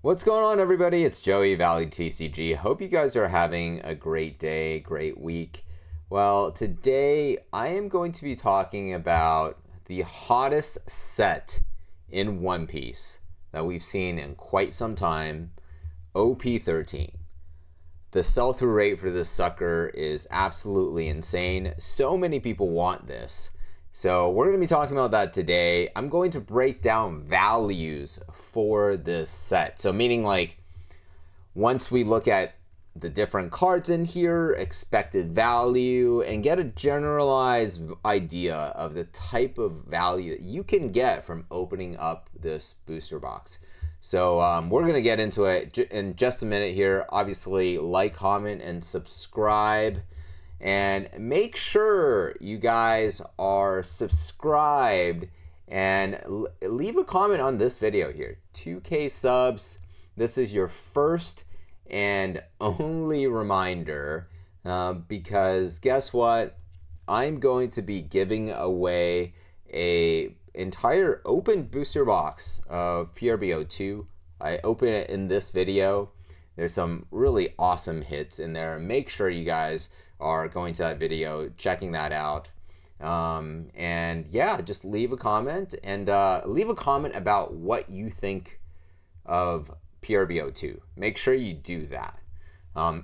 What's going on, everybody? It's Joey, Valley TCG. Hope you guys are having a great day, great week. Well, today I am going to be talking about the hottest set in One Piece that we've seen in quite some time, OP13. The sell-through rate for this sucker is absolutely insane. So many people want this. So we're going to be talking about that today. I'm going to break down values for this set. So meaning like once we look at the different cards in here, expected value, and get a generalized idea of the type of value that you can get from opening up this booster box. So we're going to get into it in just a minute here. Obviously, like, comment, and subscribe. And make sure you guys are subscribed and leave a comment on this video here. 2K subs. This is your first and only reminder because guess what? I'm going to be giving away a entire open booster box of PRBO2. I open it in this video. There's some really awesome hits in there. Make sure you guys are going to that video, checking that out. And yeah, just leave a comment and leave a comment about what you think of PRBO2. Make sure you do that.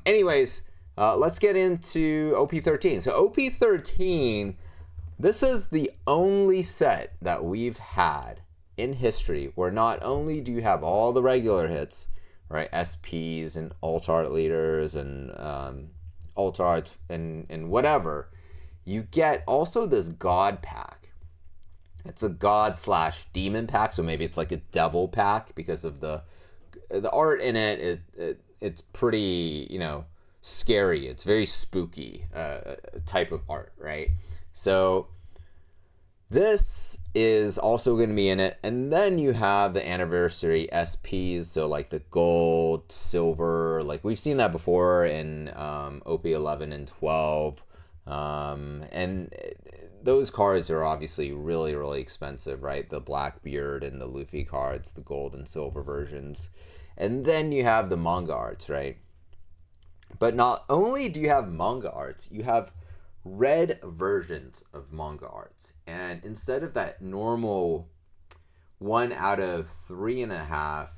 Anyways, let's get into OP13. So OP13, this is the only set that we've had in history where not only do you have all the regular hits, right, SPs and alt art leaders and alt arts and whatever, you get also this god pack. It's a god slash demon pack, so maybe it's like a devil pack because of the art in it. It's pretty, you know, scary. It's very spooky type of art, right? So this is also going to be in it. And then you have the anniversary SPs, so like the gold, silver, like we've seen that before in OP11 and 12. And those cards are obviously really, really expensive, right? The Blackbeard and the Luffy cards, the gold and silver versions. And then you have the manga arts, right? But not only do you have manga arts, you have red versions of manga arts, and instead of that normal 1 out of 3.5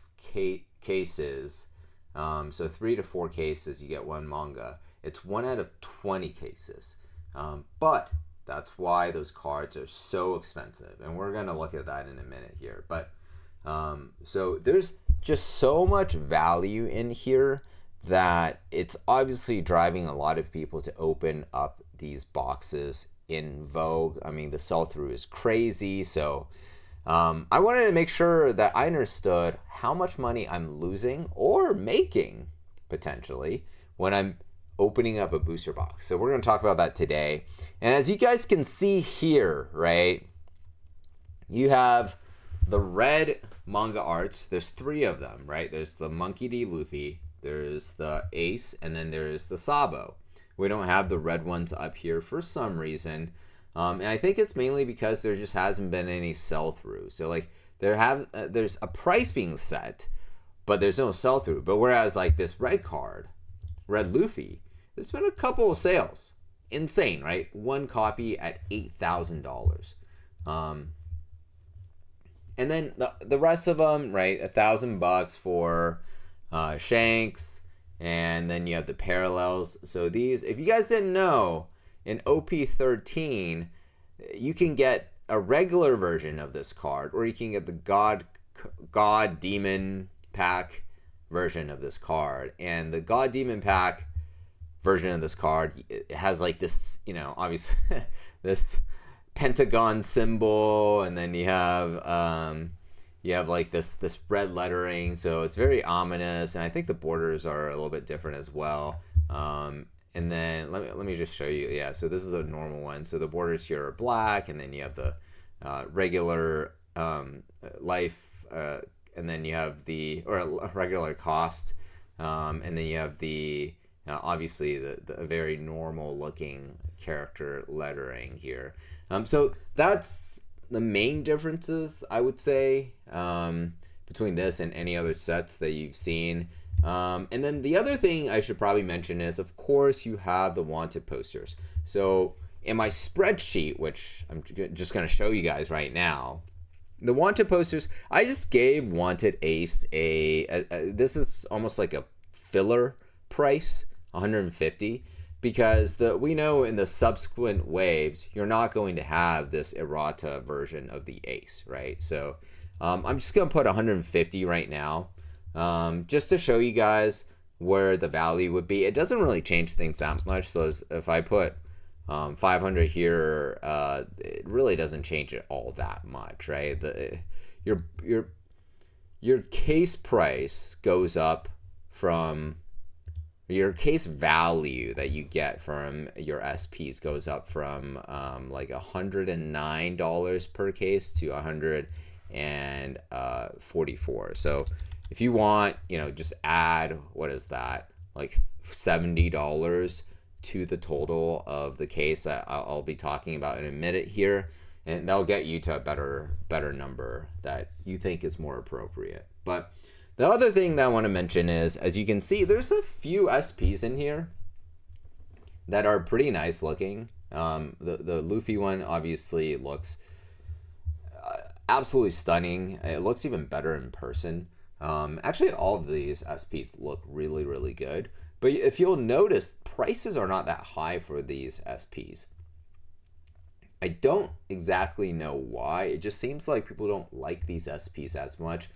cases, so 3 to 4 cases you get one manga, it's 1 out of 20 cases, but that's why those cards are so expensive, and we're going to look at that in a minute here. But so there's just so much value in here that it's obviously driving a lot of people to open up these boxes in Vogue. I mean, the sell-through is crazy. So I wanted to make sure that I understood how much money I'm losing or making potentially when I'm opening up a booster box. So we're going to talk about that today. And as you guys can see here, right, you have the red manga arts. There's 3 of them, right? There's the Monkey D. Luffy, there's the Ace, and then there's the Sabo. We don't have the red ones up here for some reason. And I think it's mainly because there just hasn't been any sell-through. So like there's a price being set, but there's no sell-through. But whereas like this red card, Red Luffy, there's been a couple of sales. Insane, right? One copy at $8,000. And then the rest of them, right? $1,000 for Shanks. And then you have the parallels. So these, if you guys didn't know, in OP13, you can get a regular version of this card, or you can get the God Demon Pack version of this card. And the God Demon Pack version of this card, it has like this, you know, obviously this pentagon symbol, and then you have like this red lettering, so it's very ominous, and I think the borders are a little bit different as well. And then let me just show you. Yeah, so this is a normal one. So the borders here are black, and then you have the regular life, and then you have the regular cost, and then you have the obviously the very normal looking character lettering here. So that's the main differences, I would say, between this and any other sets that you've seen. And then the other thing I should probably mention is, of course, you have the wanted posters. So in my spreadsheet, which I'm just going to show you guys right now, the wanted posters, I just gave Wanted Ace this is almost like a filler price, 150, because we know in the subsequent waves, you're not going to have this errata version of the Ace, right? So I'm just going to put 150 right now, just to show you guys where the value would be. It doesn't really change things that much. So if I put 500 here, it really doesn't change it all that much, right? Your case price goes up from your case value that you get from your SPs goes up from like $109 per case to $144. So if you want, just add, what is that, like $70 to the total of the case that I'll be talking about in a minute here, and that'll get you to a better number that you think is more appropriate. But the other thing that I want to mention is, as you can see, there's a few SPs in here that are pretty nice looking. The Luffy one obviously looks absolutely stunning. It looks even better in person. Actually, all of these SPs look really, really good. But if you'll notice, prices are not that high for these SPs. I don't exactly know why. It just seems like people don't like these SPs as much.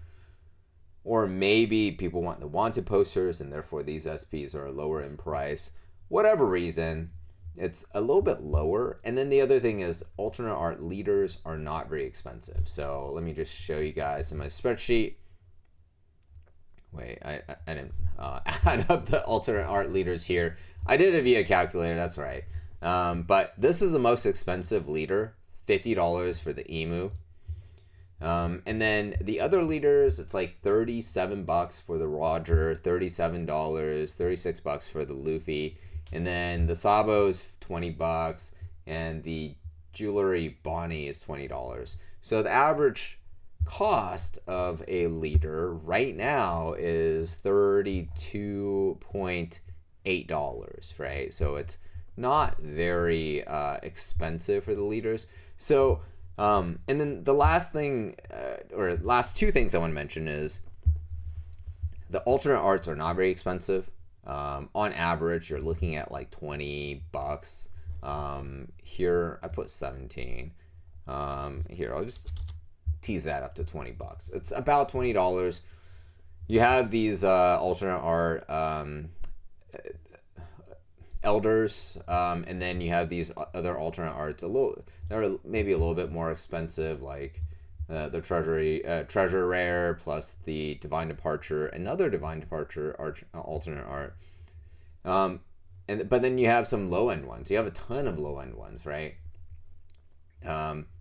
Or maybe people want the wanted posters and therefore these SPs are lower in price. Whatever reason, it's a little bit lower. And then the other thing is alternate art leaders are not very expensive. So let me just show you guys in my spreadsheet. Wait, I didn't add up the alternate art leaders here. I did it via calculator, that's right. But this is the most expensive leader, $50 for the Emu. And then the other leaders, it's like $37 for the Roger, $37, $36 for the Luffy. And then the Sabo's $20, and the Jewelry Bonnie is $20. So the average cost of a leader right now is $32.8, right? So it's not very expensive for the leaders. So and then the last thing, or last two things I want to mention is the alternate arts are not very expensive. On average, you're looking at like $20. Here I put 17. Here I'll just tease that up to $20. It's about $20. You have these alternate art elders, and then you have these other alternate arts. They're maybe a little bit more expensive, like the treasure rare plus the divine departure, another divine departure alternate art. But then you have some low end ones. You have a ton of low end ones, right?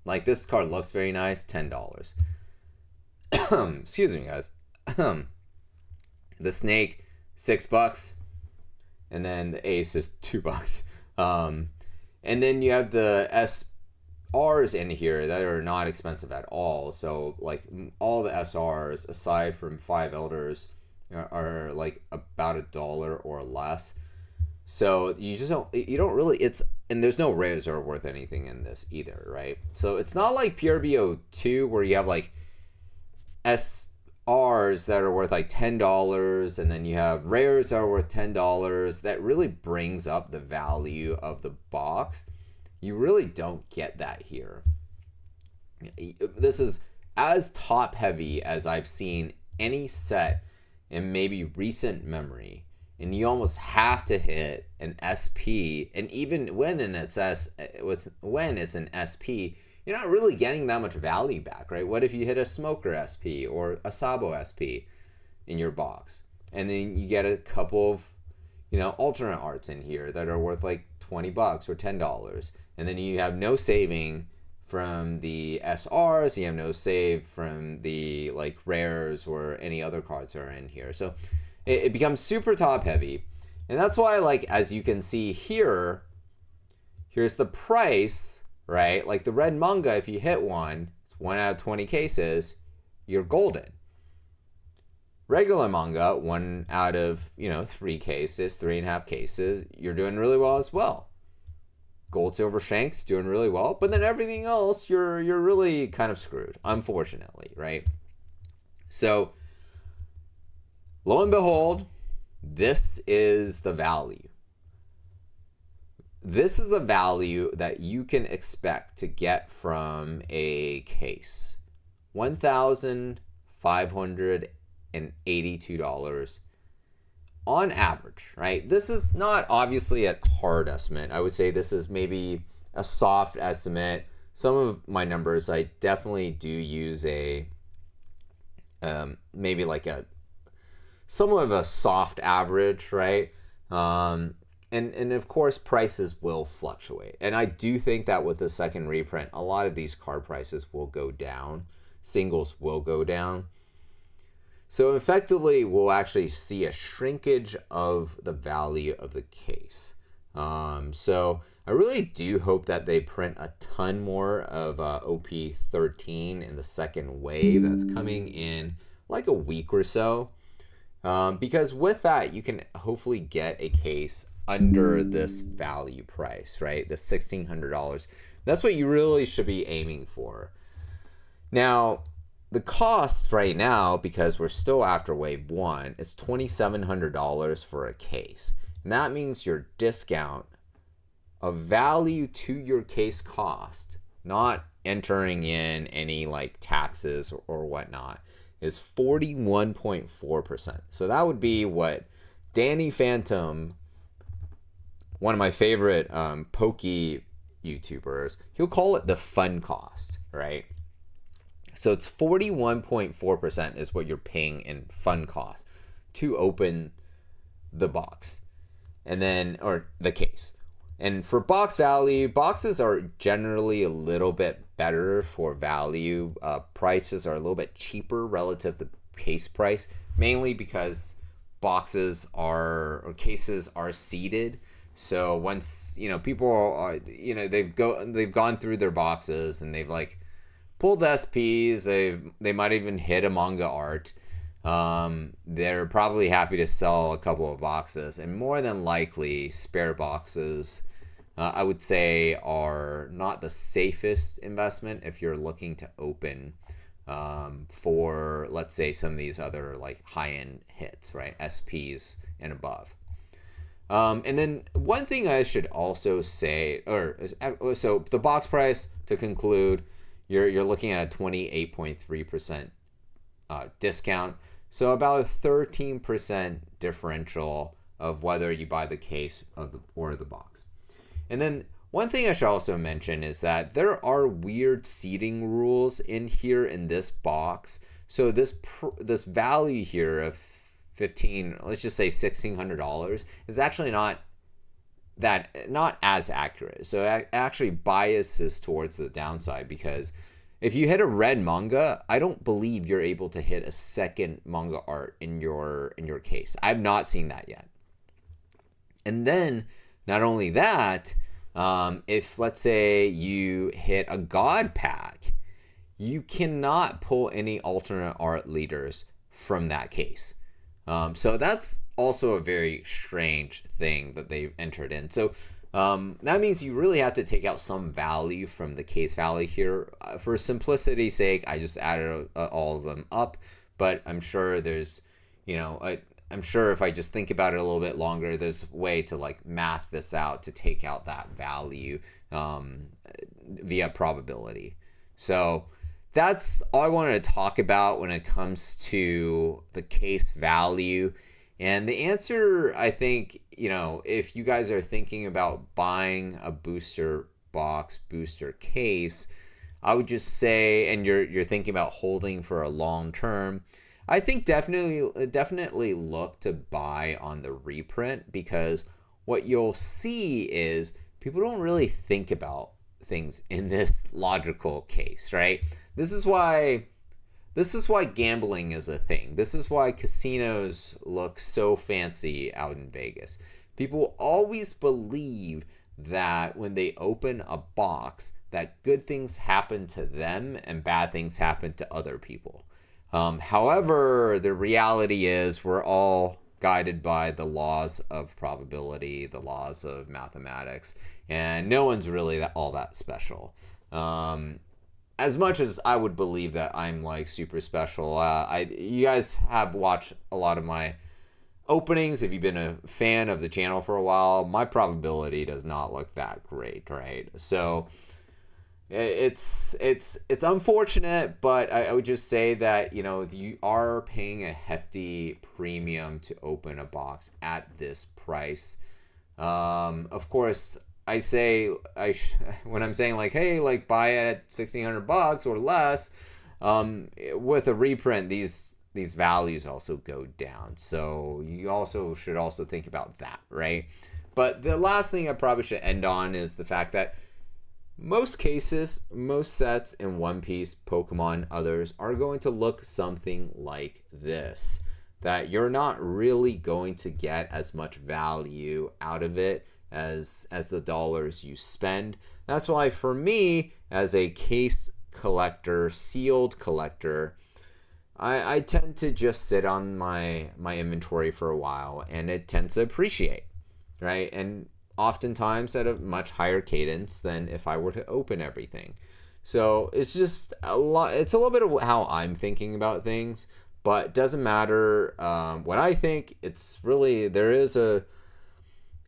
Like this card looks very nice, $10. Excuse me, guys. The snake, $6, and then the ace is $2. And then you have the SRs in here that are not expensive at all. So like all the SRs aside from 5 elders are like about $1 or less. So you don't really, and there's no rares that are worth anything in this either, right? So it's not like PRBO2 where you have like SRs that are worth like $10, and then you have rares that are worth $10. That really brings up the value of the box. You really don't get that here. This is as top heavy as I've seen any set in maybe recent memory. And you almost have to hit an SP, and even when it's an SP, you're not really getting that much value back, right? What if you hit a Smoker SP or a Sabo SP in your box, and then you get a couple of, alternate arts in here that are worth like $20 or $10, and then you have no saving from the SRs, you have no save from the like rares or any other cards that are in here, so it becomes super top heavy. And that's why, like, as you can see here, here's the price, right? Like the red manga, if you hit one, it's 1 out of 20 cases, you're golden. Regular manga, 1 out of 3 cases, 3.5 cases, you're doing really well as well. Gold, silver, shanks doing really well, but then everything else you're really kind of screwed, unfortunately, right? So lo and behold, this is the value. This is the value that you can expect to get from a case. $1,582 on average, right? This is not obviously a hard estimate. I would say this is maybe a soft estimate. Some of my numbers, I definitely do use a maybe like a somewhat of a soft average, right? And of course, prices will fluctuate. And I do think that with the second reprint, a lot of these card prices will go down. Singles will go down. So effectively, we'll actually see a shrinkage of the value of the case. So I really do hope that they print a ton more of OP13 in the second wave that's coming in like a week or so. Because with that, you can hopefully get a case under this value price, right? The $1,600. That's what you really should be aiming for. Now, the cost right now, because we're still after wave 1, is $2,700 for a case. And that means your discount of value to your case cost, not entering in any like taxes or whatnot, is 41.4%. So that would be what Danny Phantom, one of my favorite pokey YouTubers, he'll call it the fun cost, right? So it's 41.4% is what you're paying in fun cost to open the box, and then, or the case. And for box value, boxes are generally a little bit better for value. Prices are a little bit cheaper relative to case price, mainly because boxes are, or cases are seeded. So once, people are, they've gone through their boxes and they've like pulled SPs, they might even hit a manga art. They're probably happy to sell a couple of boxes, and more than likely spare boxes, I would say, are not the safest investment if you're looking to open for, let's say, some of these other like high-end hits, right? SPs and above. And then one thing I should also say, so the box price, to conclude, you're looking at a 28.3% discount. So about a 13% differential of whether you buy the case or the box. And then one thing I should also mention is that there are weird seating rules in here in this box. So this value here of let's just say $1,600 is actually not as accurate. So it actually biases towards the downside, because if you hit a red manga, I don't believe you're able to hit a second manga art in your case. I've not seen that yet. And then not only that, if let's say you hit a God pack, you cannot pull any alternate art leaders from that case. So that's also a very strange thing that they've entered in. So that means you really have to take out some value from the case value here. For simplicity's sake, I just added all of them up, but I'm sure there's, I'm sure if I just think about it a little bit longer, there's a way to like math this out to take out that value via probability. So that's all I wanted to talk about when it comes to the case value. And the answer, I think, if you guys are thinking about buying a booster box, booster case, I would just say, and you're thinking about holding for a long term, I think definitely look to buy on the reprint, because what you'll see is people don't really think about things in this logical case, right? This is why gambling is a thing. This is why casinos look so fancy out in Vegas. People always believe that when they open a box, that good things happen to them and bad things happen to other people. However, the reality is we're all guided by the laws of probability, the laws of mathematics, and no one's really all that special. As much as I would believe that I'm like super special, you guys have watched a lot of my openings. If you've been a fan of the channel for a while, my probability does not look that great, right? So it's unfortunate, but I would just say that, you know, you are paying a hefty premium to open a box at this price. Of course, I say when I'm saying like, hey, like buy it at $1,600 or less, with a reprint, these values also go down. So you also should also think about that, right? But the last thing I probably should end on is the fact that most cases, most sets in One Piece, Pokemon, others are going to look something like this. That you're not really going to get as much value out of it as the dollars you spend. That's why for me, as a case collector, sealed collector, I tend to just sit on my inventory for a while, and it tends to appreciate, right? And oftentimes at a much higher cadence than if I were to open everything. So it's just it's a little bit of how I'm thinking about things, but it doesn't matter what I think. It's really, there is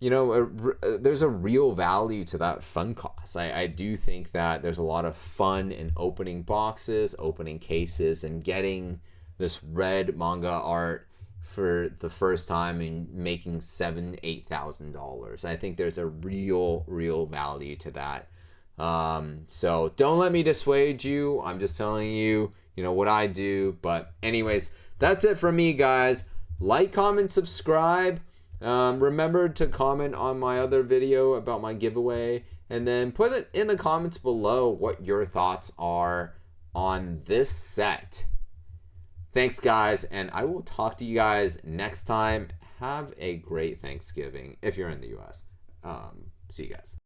there's a real value to that fun cost. I do think that there's a lot of fun in opening boxes, opening cases, and getting this red manga art for the first time and making $7,000-$8,000. I think there's a real value to that. So don't let me dissuade you. I'm just telling you, you know, what I do. But anyways, that's it from me, guys. Like, comment, subscribe. Remember to comment on my other video about my giveaway, and then put it in the comments below what your thoughts are on this set. Thanks, guys, and I will talk to you guys next time. Have a great Thanksgiving if you're in the US. See you guys.